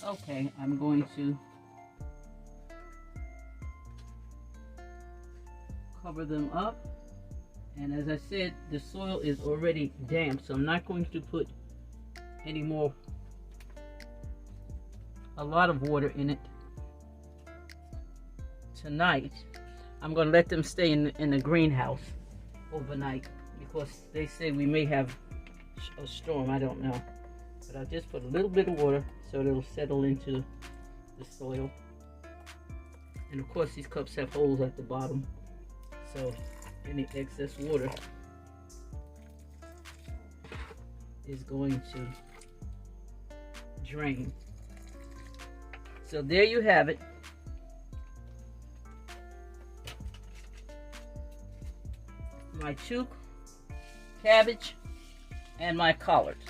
Okay, I'm going to cover them up. And as I said, the soil is already damp, so I'm not going to put any more, a lot of water in it tonight. I'm going to let them stay in the greenhouse overnight because they say we may have a storm. I don't know. But I'll just put a little bit of water so it'll settle into the soil. And of course these cups have holes at the bottom, so any excess water is going to drain. So there you have it. My 2 cabbage and my collards.